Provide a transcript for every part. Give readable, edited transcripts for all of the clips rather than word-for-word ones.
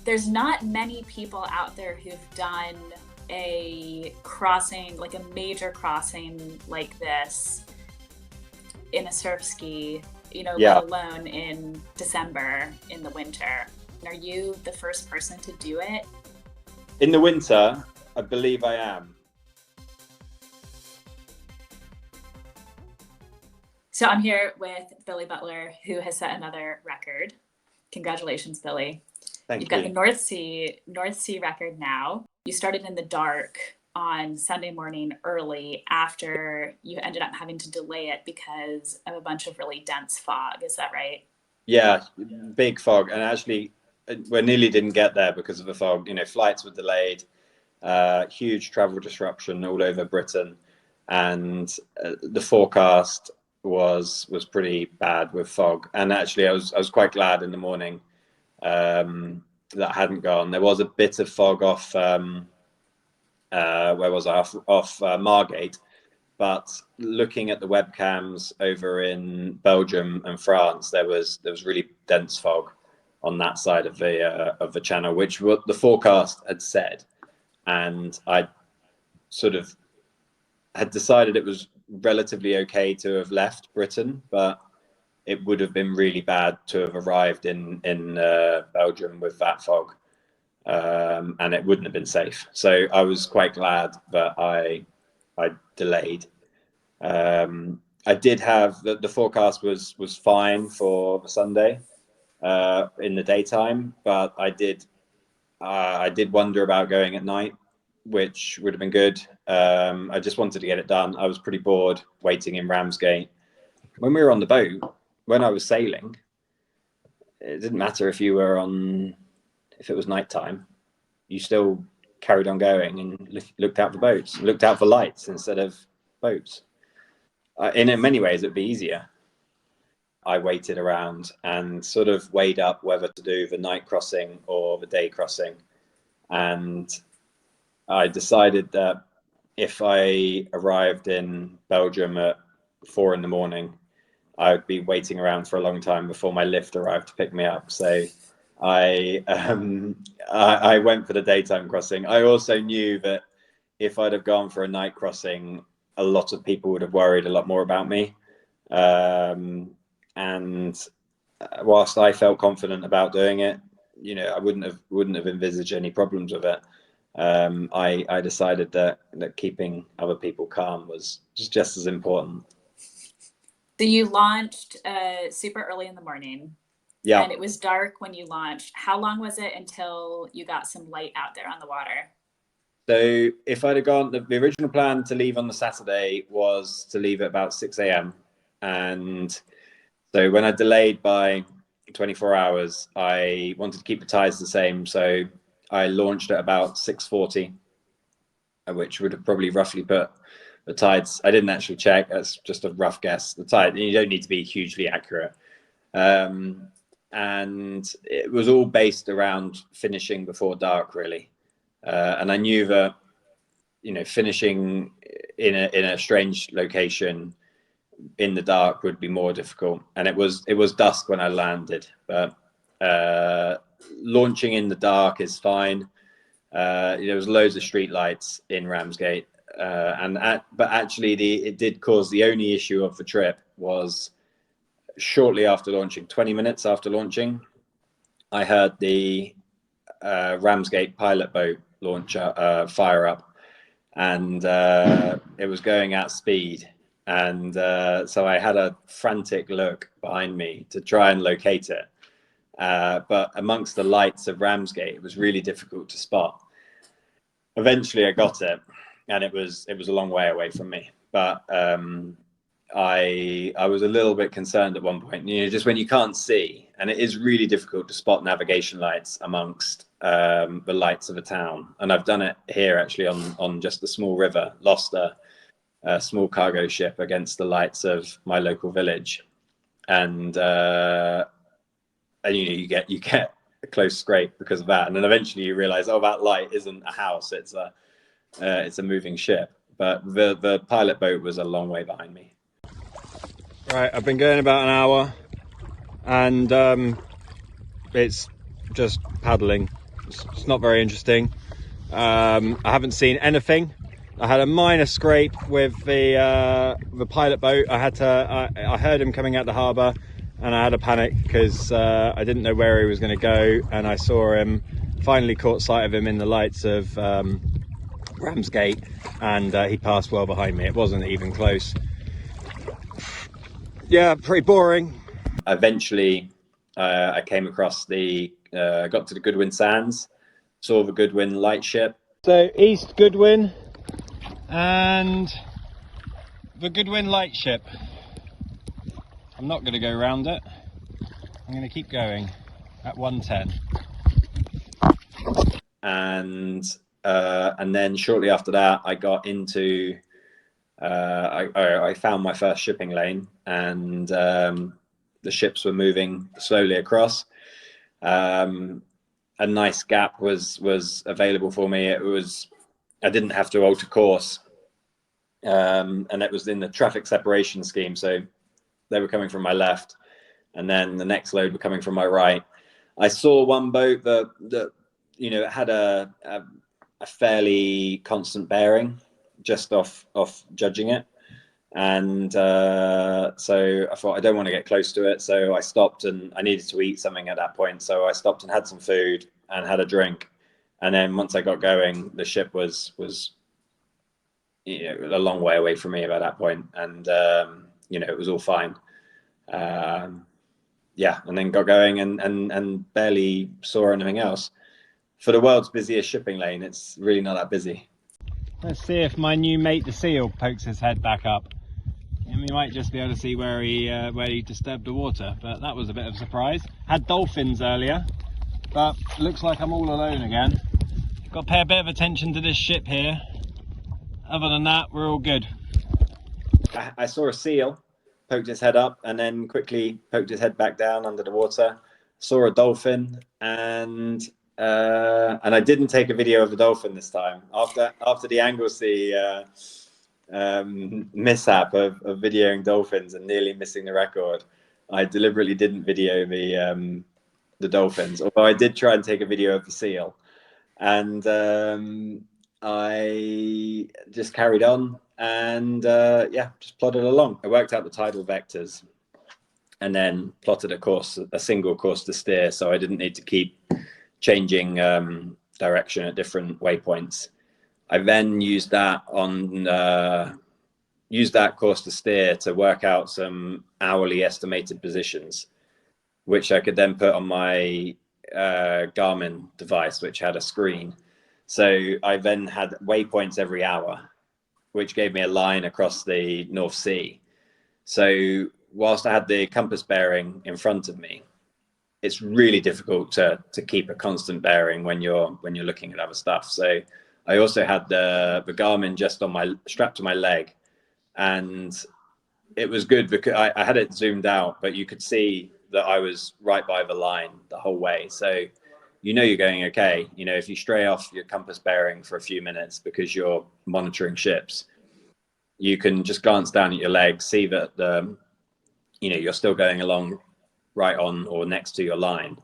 there's not many people out there who've done a crossing, like a major crossing like this in a surfski, Yeah. let alone in December in the winter. Are you the first person to do it? In the winter, I believe I am. So I'm here with Billy Butler, who has set another record. Congratulations, Billy. Thank You've got you. the North Sea record now. You started in the dark on Sunday morning early after you ended up having to delay it because of a bunch of really dense fog. Is that right? Yeah, big fog. And actually, we nearly didn't get there because of the fog. Flights were delayed, huge travel disruption all over Britain. And the forecast was pretty bad with fog. And actually, I was quite glad in the morning that hadn't gone. There was a bit of fog off where was I, off Margate, but looking at the webcams over in Belgium and France, there was really dense fog on that side of the channel, which what the forecast had said, and I sort of had decided it was relatively okay to have left Britain, but it would have been really bad to have arrived in Belgium with that fog, and it wouldn't have been safe. So I was quite glad that I delayed. I did have the forecast was fine for the Sunday in the daytime, but I did wonder about going at night, which would have been good. I just wanted to get it done. I was pretty bored waiting in Ramsgate. When we were on the boat, when I was sailing, it didn't matter if it was nighttime, you still carried on going and looked out for boats, looked out for lights instead of boats. In many ways, it'd be easier. I waited around and sort of weighed up whether to do the night crossing or the day crossing. And I decided that if I arrived in Belgium at 4 a.m, I would be waiting around for a long time before my lift arrived to pick me up. So I went for the daytime crossing. I also knew that if I'd have gone for a night crossing, a lot of people would have worried a lot more about me. And whilst I felt confident about doing it, I wouldn't have envisaged any problems with it. I decided that keeping other people calm was just as important. So you launched super early in the morning. Yeah. And it was dark when you launched. How long was it until you got some light out there on the water? So if I'd have gone, the original plan to leave on the Saturday was to leave at about 6 a.m. And so when I delayed by 24 hours, I wanted to keep the tides the same. So I launched at about 6:40, which would have probably roughly put the tides. I didn't actually check. That's just a rough guess. The tide, you don't need to be hugely accurate. And it was all based around finishing before dark, really. And I knew that, finishing in a strange location in the dark would be more difficult. And it was dusk when I landed, but launching in the dark is fine. There was loads of street lights in Ramsgate, but actually it did cause the only issue of the trip was shortly after launching, 20 minutes after launching, I heard the Ramsgate pilot boat launcher fire up, and it was going at speed. And so I had a frantic look behind me to try and locate it. But amongst the lights of Ramsgate, it was really difficult to spot. Eventually I got it, and it was a long way away from me. But I was a little bit concerned at one point, just when you can't see, and it is really difficult to spot navigation lights amongst the lights of a town. And I've done it here actually on just a small river, lost a small cargo ship against the lights of my local village, and you get a close scrape because of that. And then eventually you realize, oh, that light isn't a house, it's a moving ship. But the pilot boat was a long way behind me. Right, I've been going about an hour, and it's just paddling. It's not very interesting. I haven't seen anything. I had a minor scrape with the pilot boat. I heard him coming out the harbour, and I had a panic because I didn't know where he was going to go, and I saw him. Finally caught sight of him in the lights of Ramsgate, and he passed well behind me. It wasn't even close. Yeah, pretty boring. Eventually, I came across got to the Goodwin Sands, saw the Goodwin lightship. So East Goodwin and the Goodwin lightship. I'm not going to go around it. I'm going to keep going at 110. And then shortly after that, I got into. I found my first shipping lane, and the ships were moving slowly across. A nice gap was available for me. I didn't have to alter course, and it was in the traffic separation scheme. So they were coming from my left, and then the next load were coming from my right. I saw one boat that it had a fairly constant bearing, just off judging it. And so I thought, I don't want to get close to it. So I stopped, and I needed to eat something at that point. So I stopped and had some food and had a drink. And then once I got going, the ship was a long way away from me by that point. And, it was all fine. And then got going and barely saw anything else. For the world's busiest shipping lane, it's really not that busy. Let's see if my new mate, the seal, pokes his head back up. And we might just be able to see where he disturbed the water, but that was a bit of a surprise. Had dolphins earlier, but looks like I'm all alone again. Got to pay a bit of attention to this ship here. Other than that, we're all good. I saw a seal, poked his head up, and then quickly poked his head back down under the water. Saw a dolphin, and I didn't take a video of the dolphin this time. After the Anglesey mishap of videoing dolphins and nearly missing the record, I deliberately didn't video the dolphins, although I did try and take a video of the seal. And I just carried on and just plodded along. I worked out the tidal vectors and then plotted a single course to steer, so I didn't need to keep changing direction at different waypoints. I then used that course to steer to work out some hourly estimated positions, which I could then put on my Garmin device, which had a screen. So I then had waypoints every hour, which gave me a line across the North Sea. So whilst I had the compass bearing in front of me, it's really difficult to keep a constant bearing when you're looking at other stuff. So I also had the Garmin just strapped to my leg, and it was good because I had it zoomed out, but you could see that I was right by the line the whole way. So you're going okay. If you stray off your compass bearing for a few minutes because you're monitoring ships, you can just glance down at your leg, see that you're still going along right on or next to your line,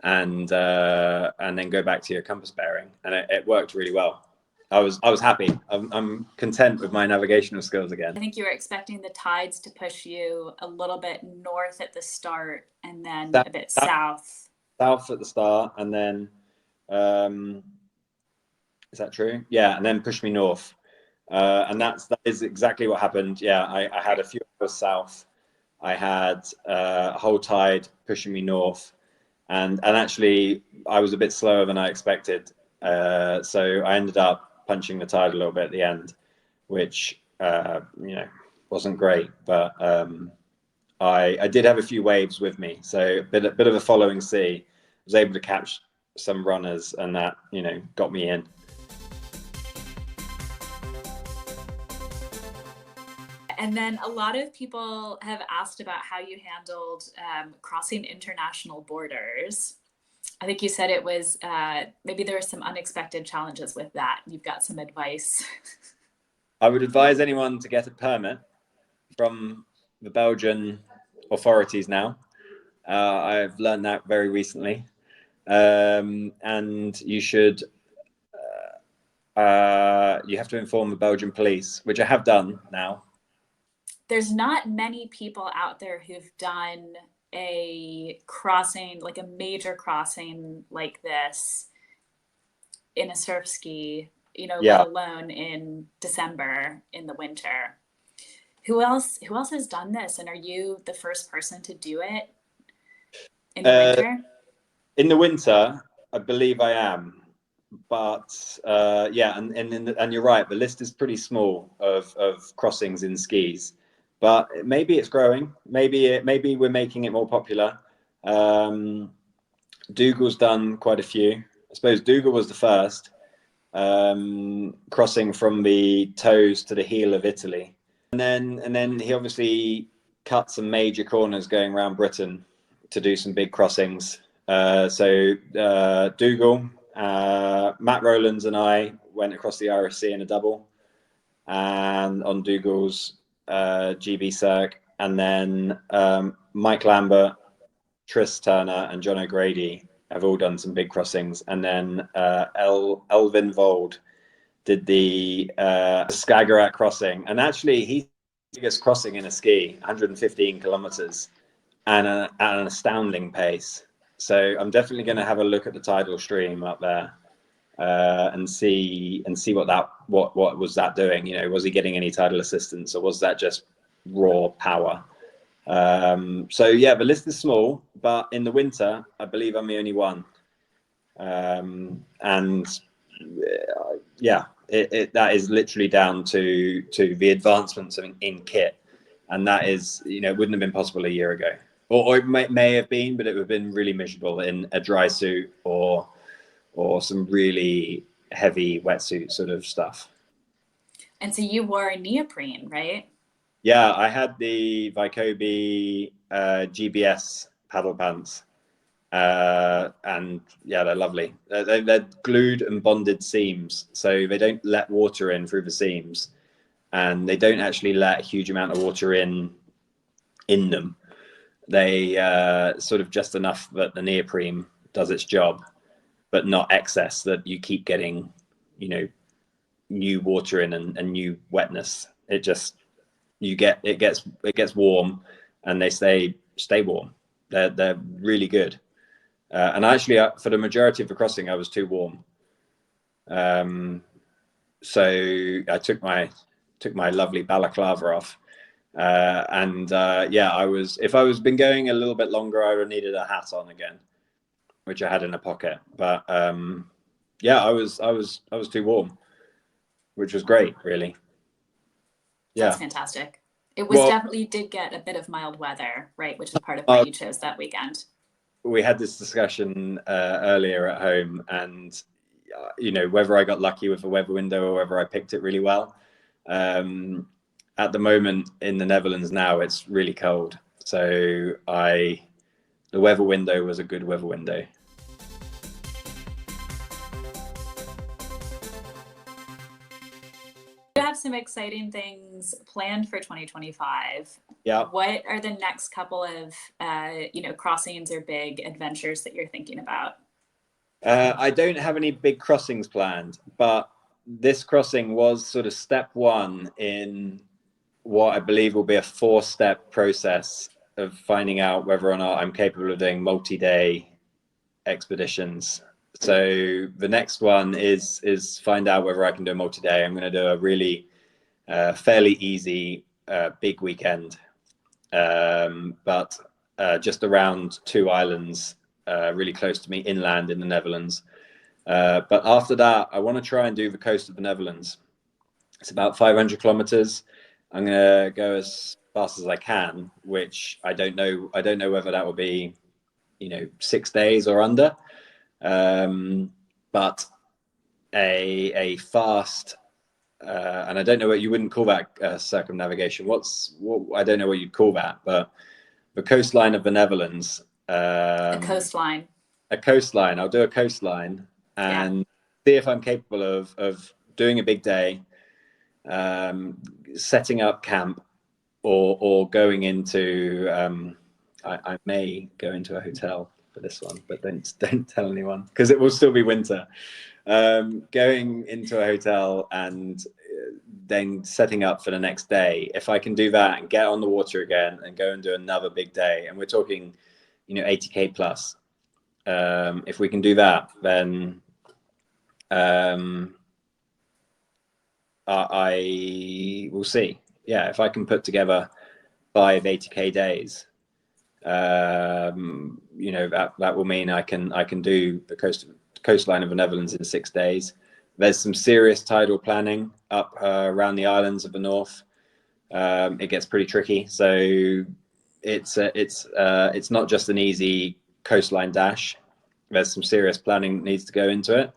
and then go back to your compass bearing, and it worked really well. I was happy. I'm content with my navigational skills again. I think you were expecting the tides to push you a little bit north at the start and then a bit south. South at the start, and then is that true? Yeah, and then push me north. And that is exactly what happened. Yeah, I had a few hours south. I had a whole tide pushing me north, and actually I was a bit slower than I expected. So I ended up punching the tide a little bit at the end, which wasn't great. But I did have a few waves with me, so a bit of a following sea. I was able to catch some runners, and that got me in. And then a lot of people have asked about how you handled crossing international borders. I think you said it was maybe there were some unexpected challenges with that. You've got some advice. I would advise anyone to get a permit from the Belgian authorities now. I've learned that very recently. and you should you have to inform the Belgian police, which I have done now. There's not many people out there who've done a crossing, like a major crossing like this in a surf ski, let Yeah. alone in December in the winter. Who else has done this? And are you the first person to do it in the winter? In the winter, I believe I am. But yeah, and you're right. The list is pretty small of crossings in skis, but maybe it's growing. Maybe we're making it more popular. Dougal's done quite a few. I suppose Dougal was the first, crossing from the toes to the heel of Italy, and then he obviously cut some major corners going around Britain to do some big crossings. So Dougal, Matt Rowlands and I went across the Irish Sea in a double, and on Dougal's GB Circ, and then Mike Lambert, Tris Turner, and John O'Grady have all done some big crossings, and then Elvin Vold did the Skagerrak crossing, and actually he's the biggest crossing in a ski, 115 kilometers, and at an astounding pace. So I'm definitely going to have a look at the tidal stream up there and see what was that doing. Was he getting any tidal assistance, or was that just raw power? So yeah, the list is small, but in the winter, I believe I'm the only one. And yeah, that is literally down to the advancements in kit, and that is, it wouldn't have been possible a year ago. Or it may have been, but it would have been really miserable in a dry suit or some really heavy wetsuit sort of stuff. And so you wore a neoprene, right? Yeah, I had the Vycobi GBS paddle pants, and yeah, they're lovely. They're glued and bonded seams, so they don't let water in through the seams, and they don't actually let a huge amount of water in them. They sort of just enough that the neoprene does its job, but not excess that you keep getting, new water in and new wetness. It gets warm, and they stay warm. They're really good. And actually, for the majority of the crossing, I was too warm. So I took my lovely balaclava off. Yeah, if I was been going a little bit longer, I would have needed a hat on again, which I had in a pocket. But yeah, I was too warm, which was great, really. Yeah. That's fantastic. It was definitely, you did get a bit of mild weather, right? Which is part of why you chose that weekend. We had this discussion earlier at home, and whether I got lucky with the weather window or whether I picked it really well. At the moment in the Netherlands now, it's really cold, so the weather window was a good weather window. You have some exciting things planned for 2025. Yeah. What are the next couple of crossings or big adventures that you're thinking about? I don't have any big crossings planned, but this crossing was sort of step one in what I believe will be a 4-step process of finding out whether or not I'm capable of doing multi-day expeditions. So the next one is find out whether I can do a multi-day. I'm going to do a really fairly easy big weekend, but just around 2 islands really close to me inland in the Netherlands. But after that, I want to try and do the coast of the Netherlands. It's about 500 kilometers. I'm going to go as fast as I can, which I don't know whether that will be, 6 days or under. But a fast, and I don't know what you wouldn't call that circumnavigation. I don't know what you'd call that, but the coastline of the Netherlands. A coastline. A coastline. I'll do a coastline and see if I'm capable of doing a big day, setting up camp, or going into. I may go into a hotel. for this one, but don't tell anyone because it will still be winter. Going into a hotel and then setting up for the next day. If I can do that and get on the water again and go and do another big day, and we're talking, 80K plus. If we can do that, then I will see. Yeah, if I can put together 5 80K days, that will mean I can do the coastline of the Netherlands in 6 days. There's some serious tidal planning up around the islands of the north. It gets pretty tricky, so it's not just an easy coastline dash. There's some serious planning that needs to go into it.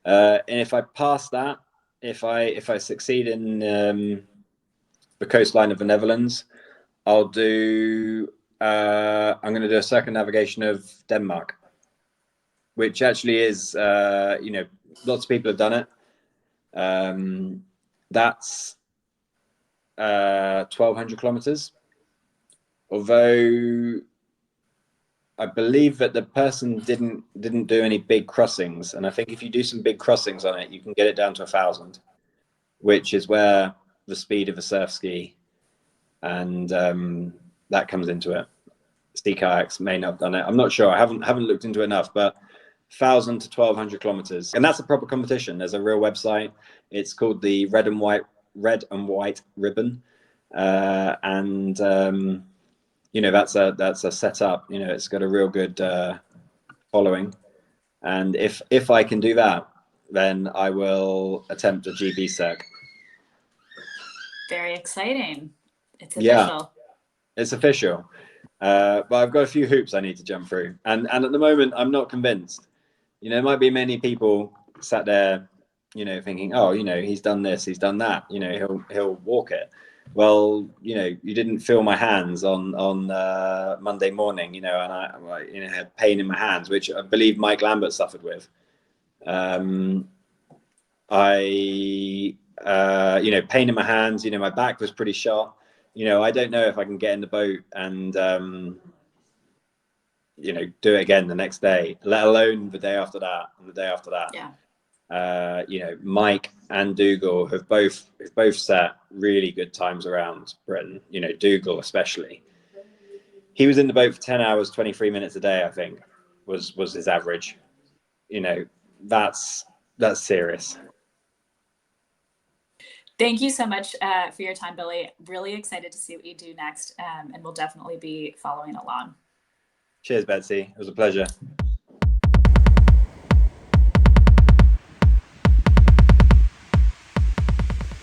And if I pass that, if I succeed in the coastline of the Netherlands, I'm going to do a circumnavigation of Denmark, which actually is, lots of people have done it. That's 1,200 kilometers. Although I believe that the person didn't do any big crossings, and I think if you do some big crossings on it, you can get it down to 1,000, which is where the speed of a surf ski and that comes into it. Sea kayaks may not have done it. I'm not sure. I haven't looked into it enough, but 1,000 to 1,200 kilometers, and that's a proper competition. There's a real website. It's called the Red and White Ribbon, and that's a setup. It's got a real good following, and if I can do that, then I will attempt a GB circ. Very exciting. It's official. Yeah, it's official. But I've got a few hoops I need to jump through, and at the moment I'm not convinced. There might be many people sat there, thinking, oh, he's done this, he's done that, he'll walk it. Well, you didn't feel my hands on Monday morning, and I had pain in my hands, which I believe Mike Lambert suffered with. Pain in my hands, my back was pretty shot. I don't know if I can get in the boat and do it again the next day, let alone the day after that and the day after that. Yeah. Mike and Dougal have both set really good times around Britain. Dougal especially. He was in the boat for 10 hours, 23 minutes a day, I think, was his average. That's serious. Thank you so much for your time, Billy. Really excited to see what you do next, and we'll definitely be following along. Cheers, Betsy. It was a pleasure.